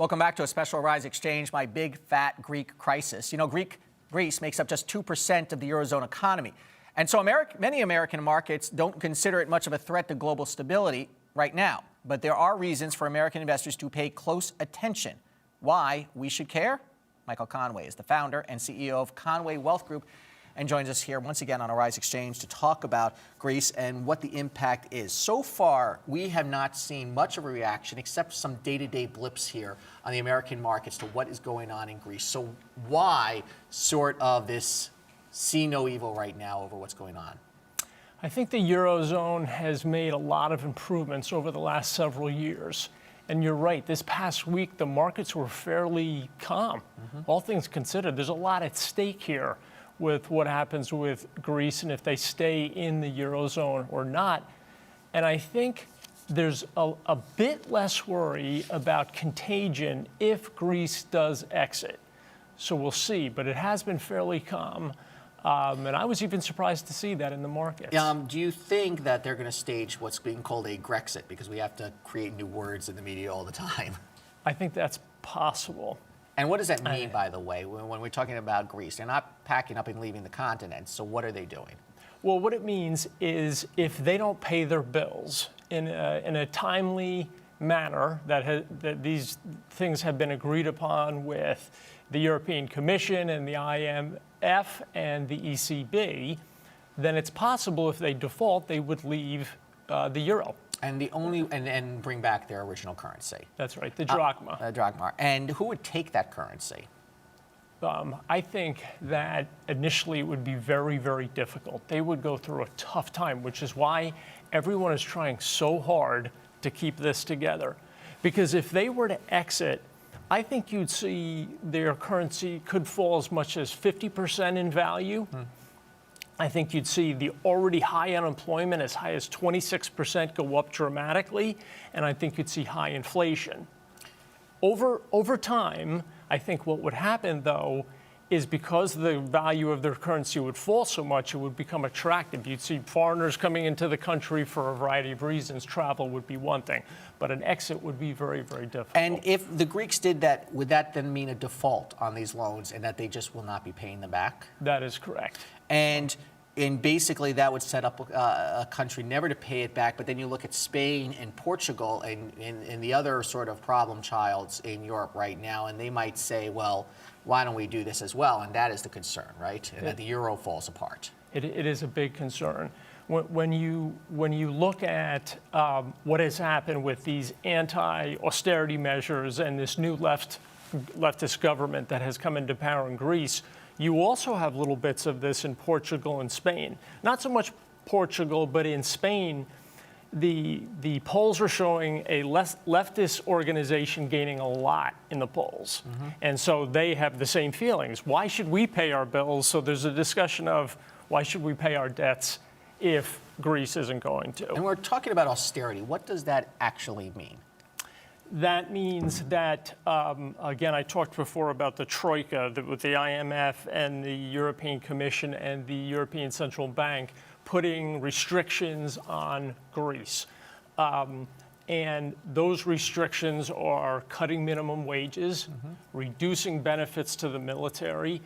Welcome back to a special Arise Exchange, my big fat Greek crisis. You know, Greece makes up just 2% of the Eurozone economy. And so many American markets don't consider it much of a threat to global stability right now. But there are reasons for American investors to pay close attention. Why we should care? Michael Conway is the founder and CEO of Conway Wealth Group and joins us here once again on Arise Exchange to talk about Greece and what the impact is. So far, we have not seen much of a reaction except some day-to-day blips here on the American markets to what is going on in Greece. So why sort of this see no evil right now over what's going on? I think the Eurozone has made a lot of improvements over the last several years. And you're right, this past week, the markets were fairly calm. All things considered, there's a lot at stake here with what happens with Greece and if they stay in the Eurozone or not. And I think there's a bit less worry about contagion if Greece does exit. So we'll see, but it has been fairly calm. And I was even surprised to see that in the markets. Do you think that they're going to stage what's being called a Grexit? Because we have to create new words in the media all the time. I think that's possible. And what does that mean, by the way, when we're talking about Greece? They're not packing up and leaving the continent, so what are they doing? Well, what it means is if they don't pay their bills in a timely manner, that these things have been agreed upon with the European Commission and the IMF and the ECB, then it's possible if they default, they would leave the euro. And and bring back their original currency. That's right, the drachma. The drachma. And who would take that currency? I think that initially it would be very, very difficult. They would go through a tough time, which is why everyone is trying so hard to keep this together. Because if they were to exit, I think you'd see their currency could fall as much as 50% in value. I think you'd see the already high unemployment as high as 26% go up dramatically, and I think you'd see high inflation. Over time, I think what would happen, though, is because the value of their currency would fall so much, it would become attractive. You'd see foreigners coming into the country for a variety of reasons. Travel would be one thing, but an exit would be very, very difficult. And if the Greeks did that, would that then mean a default on these loans and that they just will not be paying them back? That is correct. And basically that would set up a country never to pay it back. But then you look at Spain and Portugal and the other sort of problem childs in Europe right now, and they might say, well, why don't we do this as well? And that is the concern, right? And that the euro falls apart. It is a big concern. When you look at what has happened with these anti-austerity measures and this new leftist government that has come into power in Greece, you also have little bits of this in Portugal and Spain. Not so much Portugal, but in Spain, the polls are showing a leftist organization gaining a lot in the polls. And so they have the same feelings. Why should we pay our bills? So there's a discussion of why should we pay our debts if Greece isn't going to? And we're talking about austerity. What does that actually mean? That means that, again, I talked before about the Troika with the IMF and the European Commission and the European Central Bank putting restrictions on Greece. And those restrictions are cutting minimum wages, reducing benefits to the military,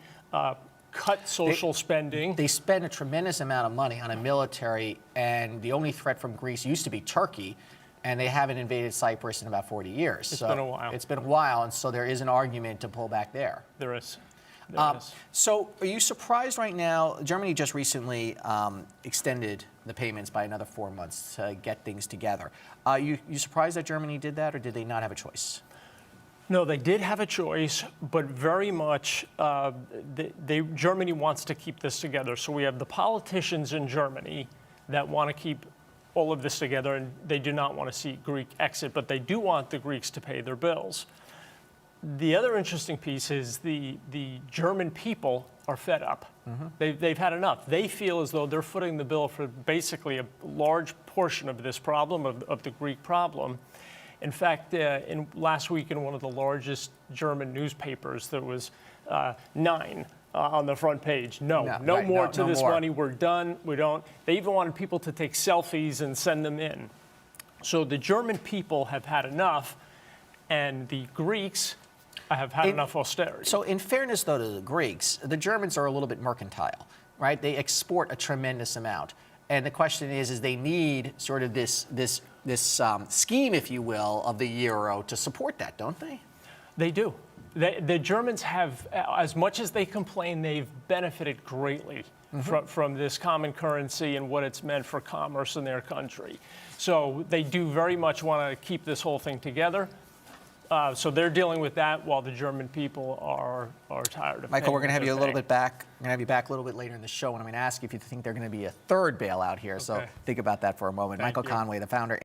cut social spending. They spend a tremendous amount of money on a military, and the only threat from Greece used to be Turkey. And they haven't invaded Cyprus in about 40 years. It's been a while. It's been a while, and so there is an argument to pull back there. There is. So are you surprised right now? Germany just recently extended the payments by another 4 months to get things together. You surprised that Germany did that, or did they not have a choice? No, they did have a choice, but very much Germany wants to keep this together. So we have the politicians in Germany that want to keep all of this together, and they do not want to see Greek exit, but they do want the Greeks to pay their bills. The other interesting piece is the German people are fed up. They've had enough. They feel as though they're footing the bill for basically a large portion of this problem, of the Greek problem. In fact, last week in one of the largest German newspapers, there was 9 on the front page. No more to this money. We're done. We don't. They even wanted people to take selfies and send them in. So the German people have had enough. and the Greeks have had enough austerity. So in fairness, though, to the Greeks, the Germans are a little bit mercantile, right? They export a tremendous amount. And the question is they need sort of this scheme, if you will, of the euro to support that, don't they? They do. The Germans have, as much as they complain, they've benefited greatly from this common currency and what it's meant for commerce in their country. So they do very much want to keep this whole thing together. So they're dealing with that while the German people are tired of Michael, we're going to have you a little paying. bit back. We're going to have you back a little bit later in the show, and I'm going to ask you if you think there's going to be a third bailout here. So Okay. think about that for a moment. Thank Michael you. Conway, the founder.